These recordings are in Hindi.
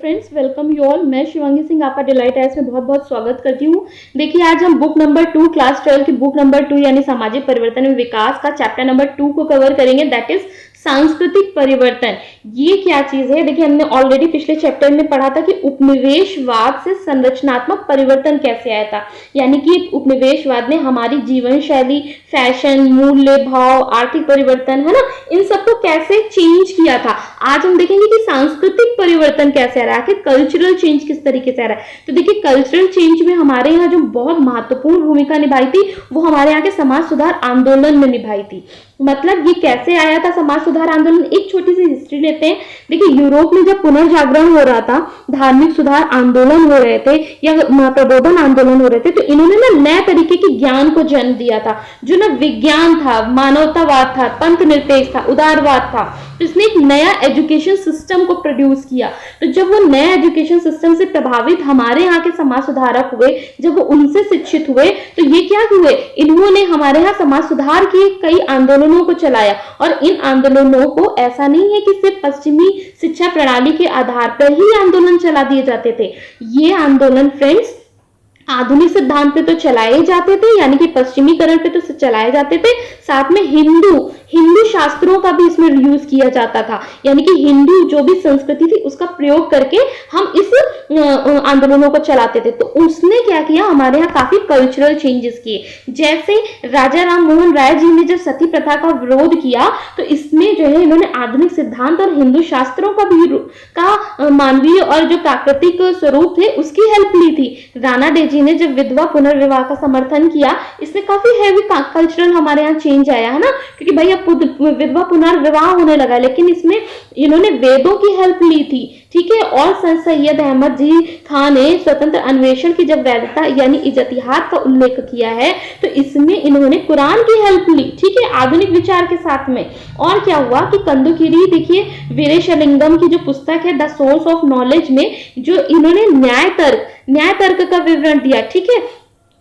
Friends welcome you all. मैं शिवांगी सिंह आपका डिलाइट आइज में बहुत बहुत स्वागत करती हूँ। देखिए आज हम बुक नंबर 2 क्लास 12 की बुक नंबर 2 यानी सामाजिक परिवर्तन में विकास का चैप्टर नंबर 2 को कवर करेंगे, दैट इज सांस्कृतिक परिवर्तन। ये क्या चीज है? देखिए हमने ऑलरेडी पिछले चैप्टर में पढ़ा था कि उपनिवेशवाद से संरचनात्मक परिवर्तन कैसे आया था, यानी कि उपनिवेशवाद ने हमारी जीवन शैली, फैशन, मूल्य, भाव, आर्थिक परिवर्तन है ना, इन सबको कैसे चेंज किया था। आज हम देखेंगे कि सांस्कृतिक परिवर्तन कैसे आ रहा है, कि कल्चरल चेंज किस तरीके से आ रहा है। तो देखिए कल्चरल चेंज में हमारे यहाँ जो बहुत महत्वपूर्ण भूमिका निभाई थी वो हमारे यहाँ के समाज सुधार आंदोलन में निभाई थी। मतलब ये कैसे आया था समाज सुधार आंदोलन, एक छोटी सी हिस्ट्री लेते हैं। देखिए यूरोप में जब पुनर्जागरण हो रहा था, धार्मिक सुधार आंदोलन हो रहे थे या प्रबोधन आंदोलन हो रहे थे, तो इन्होंने ना नए तरीके के ज्ञान को जन्म दिया था, जो ना विज्ञान था, मानवतावाद था, पंथ निरपेक्ष था, उदारवाद था। तो इसने एक नया एजुकेशन सिस्टम को प्रोड्यूस किया। तो जब वो नया एजुकेशन सिस्टम से प्रभावित हमारे यहाँ के समाज सुधारक हुए, जब वो उनसे शिक्षित हुए, तो ये क्या हुए, इन्होंने हमारे यहाँ समाज सुधार के कई आंदोलनों को चलाया। और इन आंदोलनों को ऐसा नहीं है कि सिर्फ पश्चिमी शिक्षा प्रणाली के आधार पर ही आंदोलन चला दिए जाते थे। ये आंदोलन फ्रेंड्स आधुनिक सिद्धांत पे तो चलाए जाते थे, यानी कि पश्चिमीकरण पे तो चलाए जाते थे, साथ में हिंदू शास्त्रों का भी इसमें यूज किया जाता था, यानी कि हिंदू जो भी संस्कृति थी उसका प्रयोग करके हम इस आंदोलनों को चलाते थे। तो उसने क्या किया, हमारे यहाँ काफी कल्चरल चेंजेस किए। जैसे राजा राम मोहन राय जी ने जब सती प्रथा का विरोध किया, तो इसमें जो है इन्होंने आधुनिक सिद्धांत और हिंदू शास्त्रों का भी मानवीय और जो प्राकृतिक स्वरूप थे उसकी हेल्प ली थी। राणा डेजी ने जब विधवा पुनर्विवाह का समर्थन किया, इसमें काफी हैवी कल्चरल हमारे यहाँ चेंज आया है ना, क्योंकि भाई अब विधवा पुनर्विवाह होने लगा, लेकिन इसमें इन्होंने वेदों की हेल्प ली थी, ठीक है। और सर सैयद अहमद जी खान ने स्वतंत्र अन्वेषण की जब वैधता यानी इजतिहाद का उल्लेख किया है, तो इसमें इन्होंने कुरान की हेल्प ली, ठीक है, आधुनिक विचार के साथ में। और क्या हुआ कि कंदुकिरी, देखिए वीरेशलिंगम की जो पुस्तक है द सोर्स ऑफ नॉलेज में जो इन्होंने न्याय तर्क का विवरण दिया, ठीक है।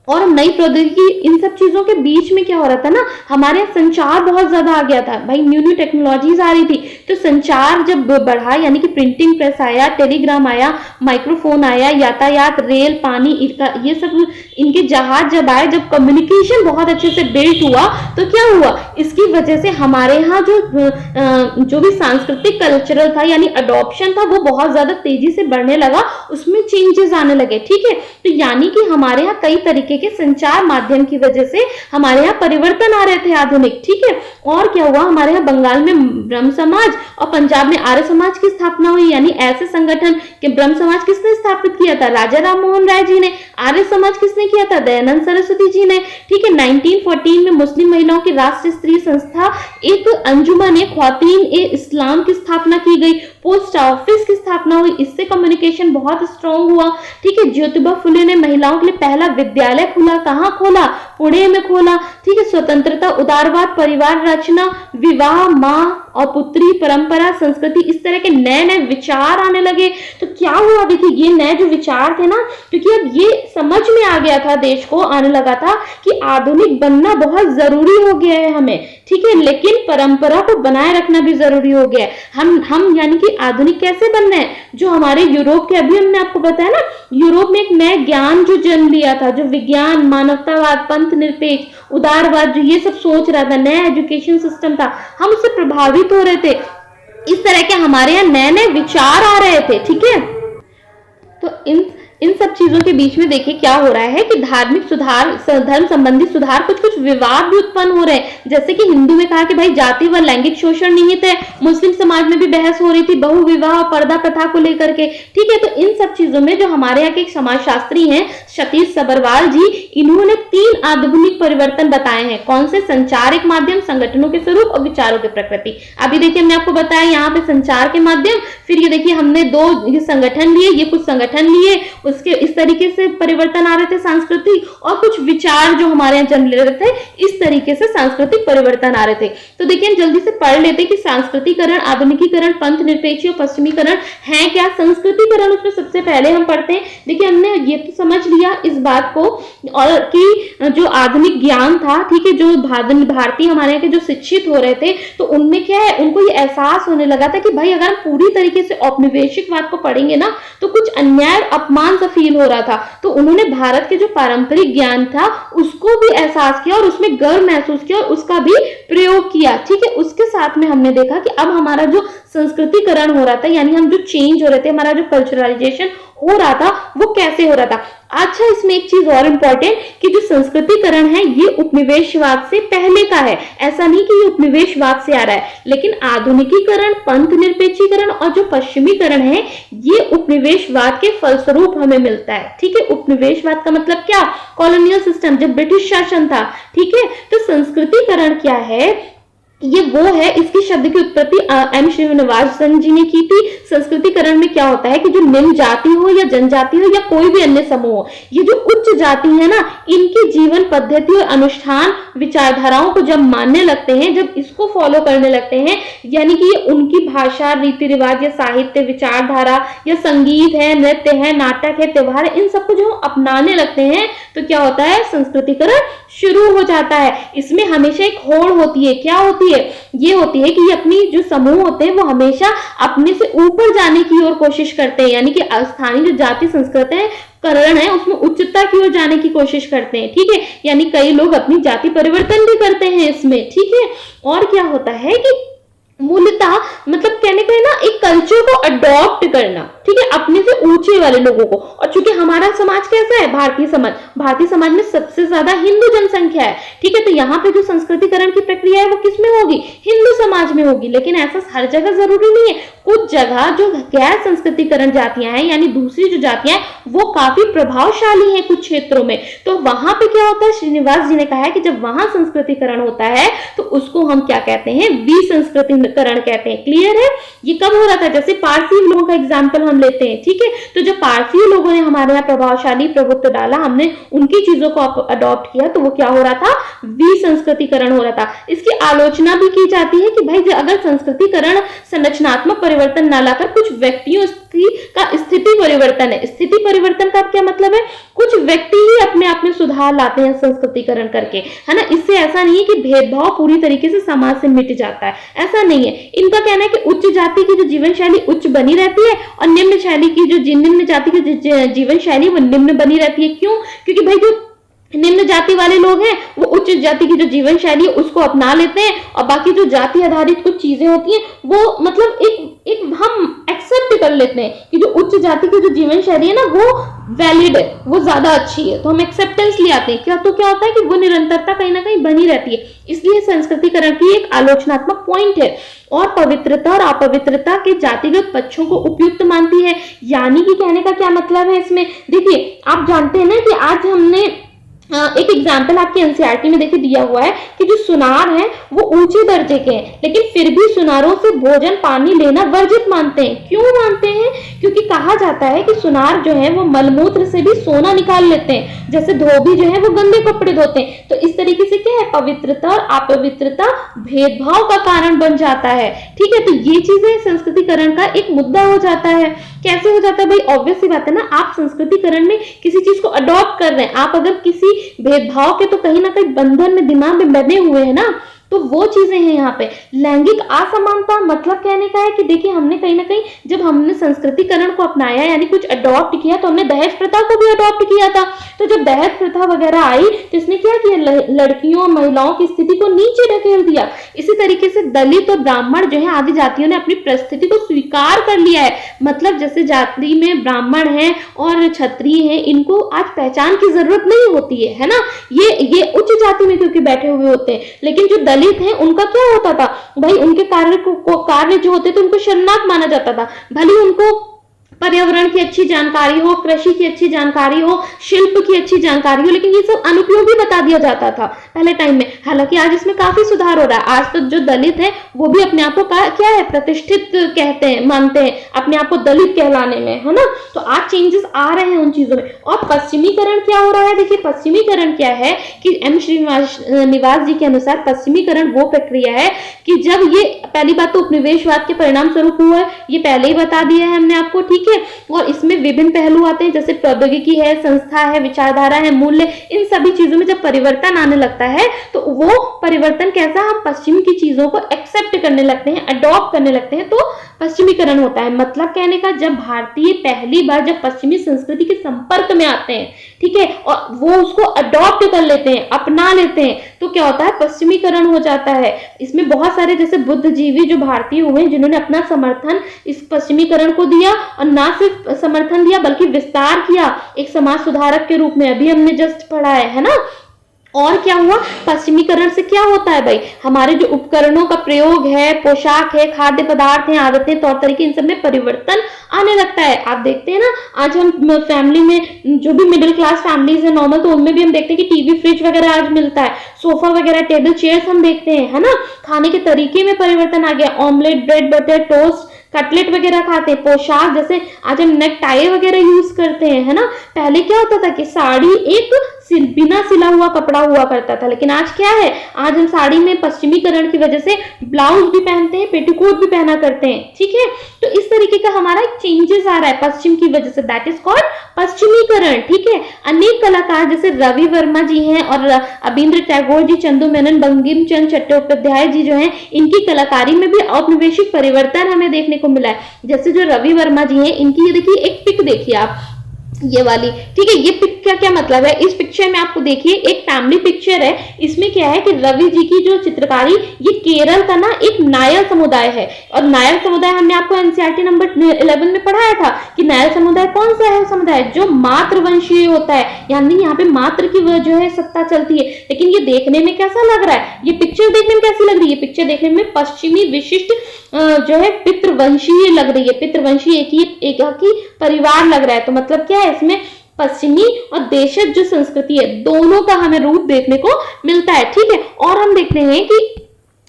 और नई प्रौद्योगिकी, इन सब चीजों के बीच में क्या हो रहा था ना, हमारे संचार बहुत ज्यादा आ गया था भाई, न्यू टेक्नोलॉजीज आ रही थी। तो संचार जब बढ़ा, यानी कि प्रिंटिंग प्रेस आया, टेलीग्राम आया, माइक्रोफोन आया, यातायात, रेल, पानी, ये सब इनके जहाज जब आए, जब कम्युनिकेशन बहुत अच्छे से बिल्ट हुआ, तो क्या हुआ, इसकी वजह से हमारे यहाँ जो भी सांस्कृतिक कल्चरल था यानी अडॉप्शन था वो बहुत ज्यादा तेजी से बढ़ने लगा, उसमें चेंजेस आने लगे, ठीक है। तो यानी कि हमारे यहाँ कई तरीके के संचार माध्यम की वजह से हमारे यहाँ परिवर्तन आ रहे थे आधुनिक, ठीक है। और क्या हुआ, हमारे यहाँ बंगाल में ब्रह्म समाज और पंजाब में आर्य समाज की स्थापना हुई, यानी ऐसे संगठन के ब्रह्म समाज किसने स्थापित किया था, राजा राम मोहन राय जी ने। आर्य समाज किसने किया था, दयानंद सरस्वती जी ने, ठीक है। 1914 में मुस्लिम महिलाओं की राष्ट्रीय स्त्री संस्था एक अंजुमन ख्वातीन ए इस्लाम की स्थापना की गई, पोस्ट ऑफिस की स्थापना हुई, इससे कम्युनिकेशन बहुत स्ट्रॉन्ग हुआ, ठीक है। ज्योतिबा फुले ने महिलाओं के लिए पहला विद्यालय खुला, कहाँ खोला, पुणे में खोला, ठीक है। स्वतंत्रता, उदारवाद, परिवार रचना, विवाह, माँ और पुत्री परंपरा, संस्कृति, इस तरह के नए नए विचार आने लगे। तो क्या हुआ, देखिए ये नए जो विचार थे ना, क्योंकि अब ये समझ में आ गया था, देश को आने लगा था कि आधुनिक बनना बहुत जरूरी हो गया है हमें, ठीक है, लेकिन परंपरा को बनाए रखना भी जरूरी हो गया है। हम यानी कि आधुनिक कैसे बनना है, जो हमारे यूरोप के, अभी हमने आपको बताया ना, यूरोप में एक नया ज्ञान जो जन्म लिया था, जो विज्ञान, मानवतावाद, पंथ निरपेक्ष, उदारवाद, जो ये सब सोच रहा था, नया एजुकेशन सिस्टम था, हम उससे प्रभावित हो रहे थे। इस तरह के हमारे यहाँ नए नए विचार आ रहे थे, ठीक है। तो इन सब चीजों के बीच में देखिए क्या हो रहा है कि धार्मिक सुधार, धर्म संबंधी सुधार, कुछ विवाद भी उत्पन्न हो रहे हैं। जैसे कि हिंदू में कहा कि भाई जाति व लैंगिक शोषण निहित है, मुस्लिम समाज में भी बहस हो रही थी बहुविवाह और पर्दा प्रथा को लेकर के, ठीक है। तो इन सब चीजों में जो हमारे यहाँ के एक समाजशास्त्री हैं सतीश सबरवाल जी, इन्होंने 3 आधुनिक परिवर्तन बताए हैं। कौन से? संचार एक माध्यम, संगठनों के स्वरूप और विचारों की प्रकृति। अभी देखिए हमने आपको बताया यहाँ पे संचार के माध्यम, फिर ये देखिए हमने 2 संगठन लिए, ये कुछ संगठन लिए, उसके इस तरीके से परिवर्तन आ रहे थे सांस्कृतिक, और कुछ विचार जो हमारे यहाँ जन्म ले रहे थे, इस तरीके से सांस्कृतिक परिवर्तन आ रहे थे। तो देखिए हम जल्दी से पढ़ लेते कि सांस्कृतिकरण, आधुनिकीकरण, पंथ निरपेक्ष और पश्चिमीकरण है क्या। संस्कृतिकरण उसमें सबसे पहले हम पढ़ते हैं। देखिए हमने ये तो समझ लिया इस बात को, और कि जो आधुनिक ज्ञान था, ठीक है, जो भारतीय हमारे यहाँ के जो शिक्षित हो रहे थे, तो उनमें क्या है, उनको ये एहसास होने लगा था कि भाई अगर हम पूरी तरीके से औपनिवेशिकवाद को पढ़ेंगे ना, तो कुछ अन्याय अपमान सा फील हो रहा था। तो उन्होंने भारत के जो पारंपरिक ज्ञान था उसको भी एहसास किया और उसमें गर्व महसूस किया और उसका भी प्रयोग किया। ठीक है, उसके साथ में हमने देखा कि अब हमारा जो संस्कृतिकरण हो रहा था, यानी हम जो चेंज हो रहे थे, हमारा जो कल्चरलाइजेशन हो रहा था, वो कैसे हो रहा था। अच्छा, इसमें एक चीज और इंपॉर्टेंट कि जो संस्कृतिकरण है ये उपनिवेशवाद से पहले का है, ऐसा नहीं कि ये उपनिवेशवाद से आ रहा है। लेकिन आधुनिकीकरण, पंथ निरपेक्षीकरण और जो पश्चिमीकरण है, ये उपनिवेशवाद के फलस्वरूप हमें मिलता है। ठीक है, उपनिवेशवाद का मतलब क्या, कॉलोनियल सिस्टम, जब ब्रिटिश शासन था। ठीक है, तो संस्कृतिकरण क्या है, ये वो है, इसकी शब्द की उत्पत्ति एम श्रीनिवासन जी ने की थी। संस्कृतिकरण में क्या होता है कि जो निम्न जाति हो या जनजाति हो या कोई भी अन्य समूह हो, ये जो उच्च जाति है ना, इनकी जीवन पद्धति और अनुष्ठान विचारधाराओं को जब मानने लगते हैं, जब इसको फॉलो करने लगते हैं, यानी कि ये उनकी भाषा, रीति रिवाज या साहित्य, विचारधारा या संगीत है, नृत्य है, नाटक है, त्योहार है, इन सबको जो अपनाने लगते हैं, तो क्या होता है, संस्कृतिकरण शुरू हो जाता है। इसमें हमेशा एक होड़ होती है। क्या होती है, ये होती है कि ये अपनी जो समूह होते हैं वो हमेशा अपने से ऊपर जाने की ओर कोशिश करते हैं, यानी कि स्थानीय जो जाति संस्कृति है, करण है, उसमें उच्चता की ओर जाने की कोशिश करते हैं। ठीक है, यानी कई लोग अपनी जाति परिवर्तन भी करते हैं इसमें। ठीक है, और क्या होता है कि मूलतः मतलब कहने का है ना, एक कल्चर को अडॉप्ट करना, ठीक है, अपने से ऊंचे वाले लोगों को। और चूंकि हमारा समाज कैसा है, भारतीय समाज में सबसे ज्यादा हिंदू जनसंख्या है। ठीक है, तो यहाँ पे जो संस्कृतिकरण की प्रक्रिया है वो किस में होगी, हिंदू समाज में होगी। लेकिन ऐसा हर जगह जरूरी नहीं है। कुछ जगह जो गैर संस्कृतिकरण जातियां हैं, यानी दूसरी जो जातियां हैं, वो काफी प्रभावशाली हैं कुछ क्षेत्रों में, तो वहां पे क्या होता है, श्रीनिवास जी ने कहा है कि जब वहां संस्कृतिकरण होता है तो उसको हम क्या कहते हैं, विसंस्कृतिकरण कहते हैं। क्लियर है, ये कब हो रहा था, जैसे पारसी लोगों का एग्जाम्पल हम लेते हैं। ठीक है, तो जब पारसी लोगों ने हमारे यहाँ प्रभावशाली प्रभुत्व डाला, हमने उनकी चीजों को अडॉप्ट किया, तो वो क्या हो रहा था, विसंस्कृतिकरण हो रहा था। इसकी आलोचना भी की जाती है कि भाई अगर संस्कृतिकरण संरचनात्मक परिवर्तन न लाकर कुछ व्यक्तियों का स्थिति परिवर्तन है। स्थिति परिवर्तन का क्या मतलब है, कुछ व्यक्ति ही अपने आप में सुधार लाते हैं संस्कृतिकरण करके, है ना। इससे ऐसा नहीं है कि भेदभाव पूरी तरीके से समाज से मिट जाता है, ऐसा नहीं है। इनका कहना है कि उच्च जाति की जो जीवन शैली उच्च बनी रहती है और निम्न शैली की जो निम्न जाति की जीवन शैली वो निम्न बनी रहती है। क्यों, क्योंकि भाई जो निम्न जाति वाले लोग हैं वो उच्च जाति की जो जीवन शैली है उसको अपना लेते हैं, और बाकी जो जाति आधारित कुछ चीजें होती हैं वो मतलब एक हम एक्सेप्ट कर लेते हैं कि जो उच्च जाति की जो जीवन शैली है ना वो वैलिड है, वो ज्यादा अच्छी है, तो हम एक्सेप्टेंस ले आते हैं। क्या तो क्या होता है कि वो निरंतरता कहीं ना कहीं बनी रहती है। इसलिए संस्कृतिकरण की एक आलोचनात्मक पॉइंट है, और पवित्रता और अपवित्रता के जातिगत पक्षों को उपयुक्त मानती है। यानी कि कहने का क्या मतलब है इसमें, देखिए आप जानते हैं ना कि आज हमने एक एग्जाम्पल आपके एनसीईआरटी में देखिए दिया हुआ है कि जो सुनार हैं वो ऊंचे दर्जे के हैं, लेकिन फिर भी सुनारों से भोजन पानी लेना वर्जित मानते हैं। क्यों मानते हैं, क्योंकि कहा जाता है कि सुनार जो है वो मलमूत्र से भी सोना निकाल लेते हैं, जैसे धोबी जो है वो गंदे कपड़े धोते हैं। तो इस तरीके से क्या है, पवित्रता और अपवित्रता भेदभाव का कारण बन जाता है। ठीक है, तो ये चीजें संस्कृतिकरण का एक मुद्दा हो जाता है। कैसे हो जाता है भाई, ऑब्वियस सी बात है ना, आप संस्कृतिकरण में किसी चीज को अडॉप्ट कर रहे हैं, आप अगर किसी भेदभाव के तो कहीं ना कहीं बंधन में दिमाग में बने हुए हैं ना, तो वो चीजें हैं यहाँ पे। लैंगिक असमानता मतलब कहने का है कि देखिए हमने कहीं ना कहीं जब हमने संस्कृतिकरण को अपनाया यानी कुछ अडॉप्ट किया, तो हमने दहेज प्रथा को भी अडॉप्ट किया था। तो जब दहेज प्रथा वगैरह आई तो इसने क्या किया, लड़कियों और महिलाओं की स्थिति को नीचे ढकेल दिया। इसी तरीके से दलित और ब्राह्मण जो है आदि जातियों ने अपनी परिस्थिति को स्वीकार कर लिया है। मतलब जैसे जाति में ब्राह्मण है और क्षत्रिय है, इनको आज पहचान की जरूरत नहीं होती है ना, ये उच्च जाति में क्योंकि बैठे हुए होते हैं। लेकिन जो दलित हैं उनका क्या होता था भाई, उनके कार्य जो होते थे उनको शर्मनाक माना जाता था, भले उनको पर्यावरण की अच्छी जानकारी हो, कृषि की अच्छी जानकारी हो, शिल्प की अच्छी जानकारी हो, लेकिन ये सब अनुपयोगी बता दिया जाता था पहले टाइम में। हालांकि आज इसमें काफी सुधार हो रहा है। आज तो जो दलित है वो भी अपने आप को क्या है, प्रतिष्ठित कहते हैं, मानते हैं अपने आप को दलित कहलाने में, है ना। तो आज चेंजेस आ रहे हैं उन चीजों में। और पश्चिमीकरण क्या हो रहा है, देखिए पश्चिमीकरण क्या है कि एम श्रीनिवास जी के अनुसार पश्चिमीकरण वो प्रक्रिया है कि जब ये, पहली बात तो उपनिवेशवाद के परिणाम स्वरूप हुआ है, ये पहले ही बता दिया है हमने आपको, ठीक है। और इसमें विभिन्न पहलू आते हैं, जैसे प्रौद्योगिकी है, संस्था है, विचारधारा है, मूल्य, इन सभी चीजों में जब परिवर्तन आने लगता है तो वो परिवर्तन कैसा, हम पश्चिम की चीजों को एक्सेप्ट करने लगते हैं, अडॉप्ट करने लगते हैं, तो पश्चिमीकरण होता है। मतलब कहने का, जब भारतीय पहली बार जब पश्चिमी संस्कृति के संपर्क में आते हैं, ठीक है, और वो उसको अडॉप्ट कर लेते हैं, अपना लेते हैं, तो क्या होता है, पश्चिमीकरण हो जाता है। इसमें बहुत सारे जैसे बुद्धिजीवी जो भारतीय हुए जिन्होंने अपना समर्थन इस पश्चिमीकरण को दिया, और ना सिर्फ समर्थन दिया बल्कि विस्तार किया एक समाज सुधारक के रूप में, अभी हमने जस्ट पढ़ा है ना। और क्या हुआ, पश्चिमीकरण से क्या होता है भाई, हमारे जो उपकरणों का प्रयोग है, पोशाक है, खाद्य पदार्थ हैं, आदतें, तौर तरीके, इन सब में परिवर्तन आने लगता है। आप देखते हैं ना, आज हम फैमिली में जो भी मिडिल क्लास फैमिलीज है नॉर्मल, तो उनमें भी हम देखते हैं कि टीवी, फ्रिज वगैरह आज मिलता है, सोफा वगैरह, टेबल चेयर्स हम देखते हैं, है ना। खाने के तरीके में परिवर्तन आ गया, omelette, bread, butter, toast, cutlet वगैरह खाते हैं। पोशाक, जैसे आज हम नेक टाई वगैरह यूज करते हैं, है ना। पहले क्या होता था कि साड़ी एक बिना सिला हुआ कपड़ा हुआ करता था, लेकिन आज क्या है, आज हम साड़ी में पश्चिमीकरण की वजह से ब्लाउज भी पहनते हैं, पेटीकोट भी पहना करते हैं, ठीक है। तो इस तरीके का हमारा एक चेंजेस आ रहा है पश्चिम की वजह से, दैट इज कॉल्ड पश्चिमीकरण, ठीक है। अनेक कलाकार जैसे रवि वर्मा जी हैं और अबीन्द्र टैगोर जी, चंदू मेनन, बंकिम चंद्र चट्टोपाध्याय जी जो हैं, इनकी कलाकारी में भी औपनिवेशिक परिवर्तन हमें देखने को मिला है। जैसे जो रवि वर्मा जी हैं, इनकी ये देखिए एक पिक देखिए आप, ये वाली, ठीक है। ये पिक का क्या मतलब है, इस पिक्चर में आपको देखिए एक फैमिली पिक्चर है। इसमें क्या है कि रवि जी की जो चित्रकारी, ये केरल का ना एक नायर समुदाय है। और नायर समुदाय हमने आपको एनसीईआरटी नंबर 11 में पढ़ाया था कि नायर समुदाय कौन सा है, समुदाय जो मातृवंशीय होता है, यानी यहाँ पे मातृ की जो है सत्ता चलती है। लेकिन ये देखने में कैसा लग रहा है, ये पिक्चर देखने में कैसी लग रही है, पिक्चर देखने में पश्चिमी विशिष्ट जो है पितृवंशीय लग रही है, पितृवंशीय एक ही परिवार लग रहा है। तो मतलब क्या है, इसमें पश्चिमी और देशज जो संस्कृति है दोनों का हमें रूप देखने को मिलता है, ठीक है। और हम देखते हैं कि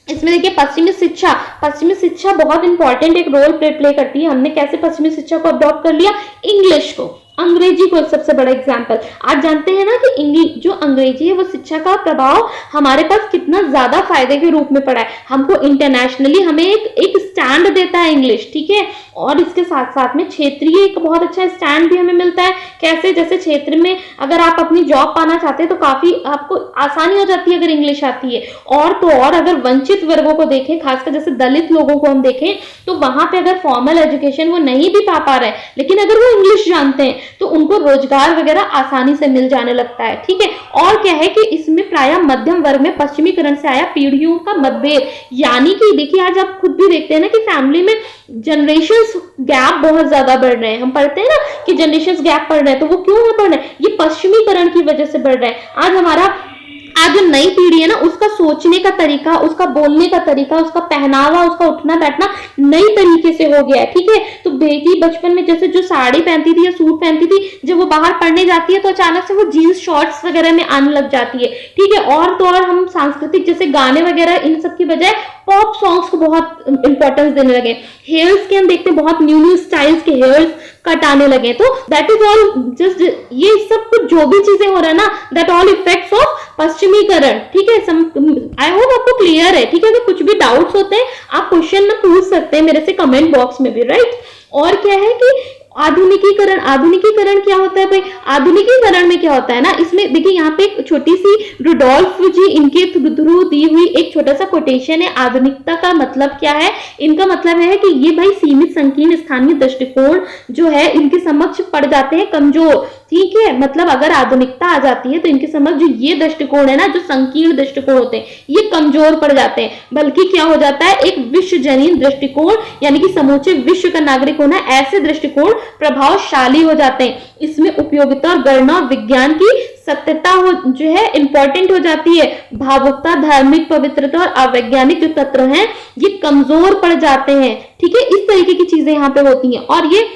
इसमें देखिए पश्चिमी शिक्षा बहुत इंपॉर्टेंट एक रोल प्ले करती है। हमने कैसे पश्चिमी शिक्षा को अडॉप्ट कर लिया, इंग्लिश को, अंग्रेजी को सबसे बड़ा एग्जाम्पल। आज जानते हैं ना कि जो अंग्रेजी है वो शिक्षा का प्रभाव हमारे पास कितना ज्यादा फायदे के रूप में पड़ा है। हमको इंटरनेशनली हमें एक स्टैंड देता है इंग्लिश, ठीक है। और इसके साथ साथ में क्षेत्रीय एक बहुत अच्छा स्टैंड भी हमें मिलता है। कैसे, जैसे क्षेत्र में अगर आप अपनी जॉब पाना चाहते हैं तो काफी आपको आसानी हो जाती है अगर इंग्लिश आती है। और तो और अगर वंचित वर्गों को देखें, खासकर जैसे दलित लोगों को हम देखें, तो वहां पे अगर फॉर्मल एजुकेशन वो नहीं भी पा रहे हैं, लेकिन अगर वो इंग्लिश जानते हैं तो उनको रोजगार वगैरह आसानी से मिल जाने लगता है, ठीक है। और क्या है कि इसमें प्रायः मध्यम वर्ग में पश्चिमीकरण से आया पीढ़ियों का मतभेद, यानी कि देखिए आज आप खुद भी देखते हैं ना कि फैमिली में जनरेशंस गैप बहुत ज्यादा बढ़ रहे हैं। हम पढ़ते हैं ना कि जनरेशंस गैप बढ़ रहे हैं, तो वो क्यों है बढ़ रहे हैं, ये पश्चिमीकरण की वजह से बढ़ रहे हैं। आज जो नई पीढ़ी है ना, उसका सोचने का तरीका, उसका बोलने का तरीका, उसका पहनावा, उसका उठना बैठना नई तरीके से हो गया है, ठीक है। तो बेटी बचपन में जैसे जो साड़ी पहनती थी या सूट पहनती थी, जब वो बाहर पढ़ने जाती है तो अचानक से वो जीन्स शॉर्ट्स वगैरह में आने लग जाती है, ठीक है। और तो और हम सांस्कृतिक जैसे गाने वगैरह इन सब की बजाय पॉप सॉन्ग्स को बहुत इंपॉर्टेंस देने लगे। हेयर्स के हम देखते हैं बहुत न्यू स्टाइल्स के हेयर्स कट आने लगे। तो दैट इज ऑल जस्ट, ये सब कुछ जो भी चीजें हो रहा है ना, दैट ऑल इफेक्ट्स ऑफ पश्चिमीकरण, ठीक है। आई होप आपको क्लियर है, ठीक है। अगर कुछ भी डाउट्स होते हैं आप क्वेश्चन में पूछ सकते हैं मेरे से कमेंट बॉक्स में भी, राइट। और क्या है कि आधुनिकीकरण क्या होता है भाई, आधुनिकीकरण में क्या होता है ना, इसमें देखिए यहाँ पे एक छोटी सी रुडोल्फ जी इनके थ्रू दी हुई एक छोटा सा कोटेशन है। आधुनिकता का मतलब क्या है, इनका मतलब है कि ये भाई सीमित संकीर्ण स्थानीय दृष्टिकोण जो है इनके समक्ष पड़ जाते हैं कमजोर, ठीक है। मतलब अगर आधुनिकता आ जाती है तो इनके समक्ष जो ये दृष्टिकोण है ना, जो संकीर्ण दृष्टिकोण होते हैं, ये कमजोर पड़ जाते हैं। बल्कि क्या हो जाता है, एक विश्वजनीन दृष्टिकोण, यानी कि समूचे विश्व का नागरिक होना, ऐसे दृष्टिकोण प्रभावशाली हो जाते हैं। इसमें उपयोगिता और गणना विज्ञान की सत्यता जो है इंपॉर्टेंट हो जाती है। भावुकता, धार्मिक पवित्रता और अवैज्ञानिक जो तत्व हैं ये कमजोर पड़ जाते हैं, ठीक है। इस तरीके की चीजें यहाँ पे होती हैं। और ये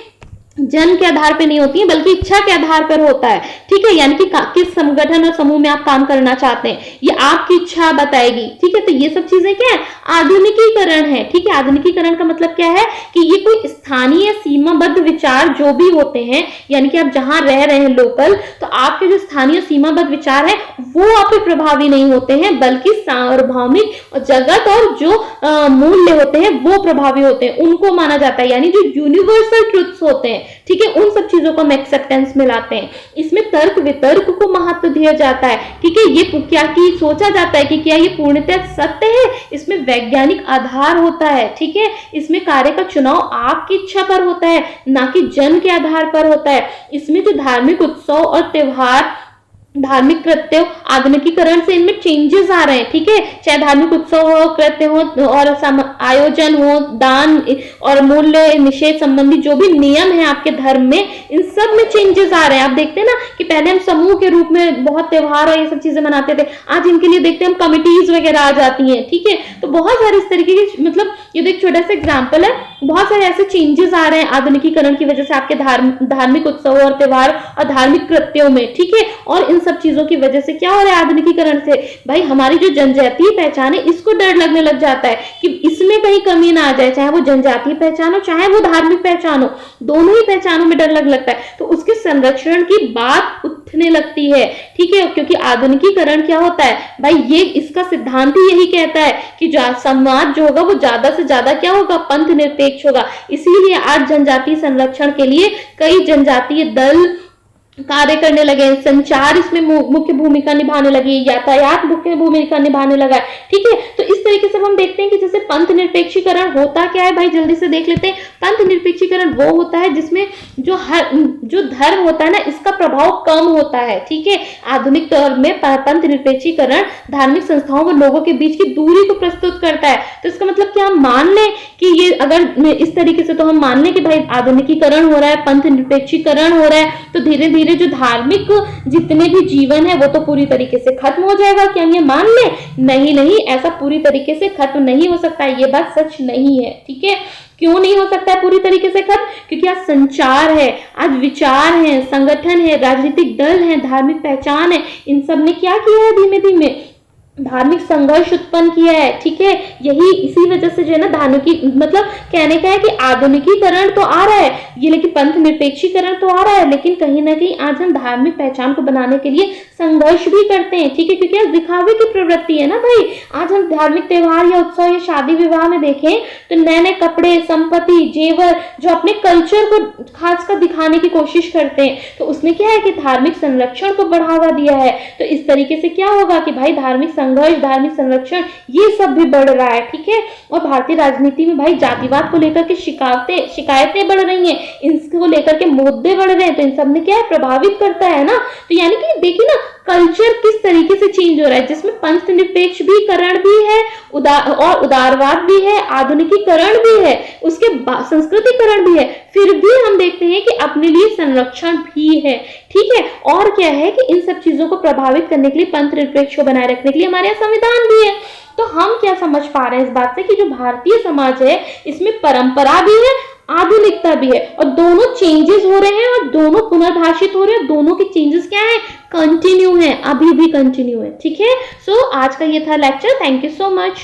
जन के आधार पे नहीं होती है बल्कि इच्छा के आधार पर होता है। ठीक है, यानी कि किस संगठन और समूह में आप काम करना चाहते हैं ये आपकी इच्छा बताएगी। ठीक है, तो ये सब चीजें क्या है, आधुनिकीकरण है। ठीक है, आधुनिकीकरण का मतलब क्या है कि ये कोई स्थानीय सीमाबद्ध विचार जो भी होते हैं, यानी कि आप जहां रह रहे हैं लोकल, तो आपके जो स्थानीय सीमाबद्ध विचार है वो आप पे प्रभावी नहीं होते हैं, बल्कि सार्वभौमिक जगत और जो मूल्य होते हैं वो प्रभावी होते हैं, उनको माना जाता है। यानी जो यूनिवर्सल ट्रुथ्स होते हैं, ठीक है, उन सब चीजों को हम एक्सेप्टेंस में लाते हैं। इसमें तर्क वितर्क को महत्व दिया जाता है। ठीक है, ये क्या कि सोचा जाता है कि क्या ये पूर्णतः सत्य है, इसमें वैज्ञानिक आधार होता है। ठीक है, इसमें कार्य का चुनाव आपकी इच्छा पर होता है, ना कि जन के आधार पर होता है। इसमें जो धार्मिक उत्सव और त्योहार, धार्मिक कृत्य, आधुनिकीकरण से इनमें चेंजेस आ रहे हैं। ठीक है, चाहे धार्मिक उत्सव हो, कृत्य हो और आयोजन हो, दान और मूल्य निषेध संबंधी जो भी नियम है आपके धर्म में, इन सब में चेंजेस आ रहे हैं। आप देखते हैं ना कि पहले हम समूह के रूप में बहुत त्योहार और ये सब चीजें मनाते थे, आज इनके लिए देखते हैं हम कमिटीज वगैरह आ जाती हैं। ठीक है, तो बहुत सारे इस तरीके के, मतलब ये एक छोटा सा एग्जाम्पल है, बहुत सारे ऐसे चेंजेस आ रहे हैं आधुनिकीकरण की वजह से आपके धार्मिक उत्सव और त्योहार और धार्मिक कृत्यों में। ठीक है, और इन सब चीजों की वजह से क्या हो रहा है, आधुनिकीकरण से भाई हमारी जो जनजातीय पहचान है इसको डर लगने लग जाता है कि इसमें कहीं कमी ना आ जाए, चाहे वो जनजातीय पहचान हो चाहे वो धार्मिक पहचान हो, दोनों ही पहचानों में डर लगने लगता है, तो उसके संरक्षण की बात उठने लगती है। ठीक है, क्योंकि आधुनिकीकरण क्या होता है भाई, ये इसका सिद्धांत ही यही कहता है कि समाज जो होगा वो ज्यादा से ज्यादा क्या होगा, पंथ निरपेक्ष होगा। इसीलिए आज जनजातीय संरक्षण के लिए कई जनजातीय दल कार्य करने लगे, संचार इसमें मुख्य भूमिका निभाने लगी, यातायात मुख्य भूमिका निभाने लगा। ठीक है, तो इस तरीके से हम देखते हैं कि जैसे पंथ निरपेक्षीकरण होता क्या है भाई, जल्दी से देख लेते हैं। पंथ निरपेक्षीकरण वो होता है जिसमें जो धर्म होता है ना, इसका प्रभाव कम होता है। ठीक है, आधुनिक दौर में पंथ निरपेक्षीकरण धार्मिक संस्थाओं व लोगों के बीच की दूरी को प्रस्तुत करता है। तो इसका मतलब क्या, हम मान लें कि ये अगर इस तरीके से, तो हम मान लें कि भाई आधुनिकीकरण हो रहा है, पंथ निरपेक्षीकरण हो रहा है, तो धीरे धीरे जो धार्मिक जितने भी जीवन है वो तो पूरी तरीके से खत्म हो जाएगा। क्या ये मान ले? नहीं नहीं, ऐसा पूरी तरीके से खत्म नहीं हो सकता है, ये बात सच नहीं है। ठीक है, क्यों नहीं हो सकता है पूरी तरीके से खत्म? क्योंकि आज संचार है, आज विचार है, संगठन है, राजनीतिक दल है, धार्मिक पहचान है, इन सब ने क्या किया है, धीमे धीमे धार्मिक संघर्ष उत्पन्न किया है। ठीक है, यही इसी वजह से जो है ना धार्मिक, मतलब कहने का है कि आधुनिकीकरण तो आ रहा है ये, लेकिन पंथ निरपेक्षीकरण तो आ रहा है, लेकिन कहीं ना कहीं आज हम धार्मिक पहचान को बनाने के लिए संघर्ष भी करते हैं। ठीक है, क्योंकि आज दिखावे की प्रवृत्ति है ना भाई। आज हम धार्मिक त्योहार या उत्सव या शादी विवाह में देखें तो नए नए कपड़े, संपत्ति, जेवर जो अपने कल्चर को खासकर दिखाने की कोशिश करते हैं, तो उसमें क्या है कि धार्मिक संरक्षण को बढ़ावा दिया है। तो इस तरीके से क्या होगा कि भाई धार्मिक संघर्ष, धार्मिक संरक्षण, ये सब भी बढ़ रहा है। ठीक है, और भारतीय राजनीति में भाई जातिवाद को लेकर के शिकायतें बढ़ रही हैं, इसको लेकर के मुद्दे बढ़ रहे हैं, तो इन सब ने क्या है, प्रभावित करता है ना। तो यानी कि देखिए ना, कल्चर किस तरीके से चेंज हो रहा है, जिसमें पंथ निरपेक्ष भी करण भी है, और उदारवाद भी है, आधुनिकीकरण भी है, उसके संस्कृतिकरण भी है, फिर भी हम देखते हैं कि अपने लिए संरक्षण भी है। ठीक है, और क्या है कि इन सब चीजों को प्रभावित करने के लिए, पंथ निरपेक्ष को बनाए रखने के लिए हमारे यहाँ संविधान भी है। तो हम क्या समझ पा रहे हैं इस बात से कि जो भारतीय समाज है इसमें परंपरा भी है, आधुनिकता भी है, और दोनों चेंजेस हो रहे हैं और दोनों पुनर्भाषित हो रहे हैं। दोनों के चेंजेस क्या है, कंटिन्यू है, अभी भी कंटिन्यू है। ठीक है, सो आज का ये था lecture. Thank you so much.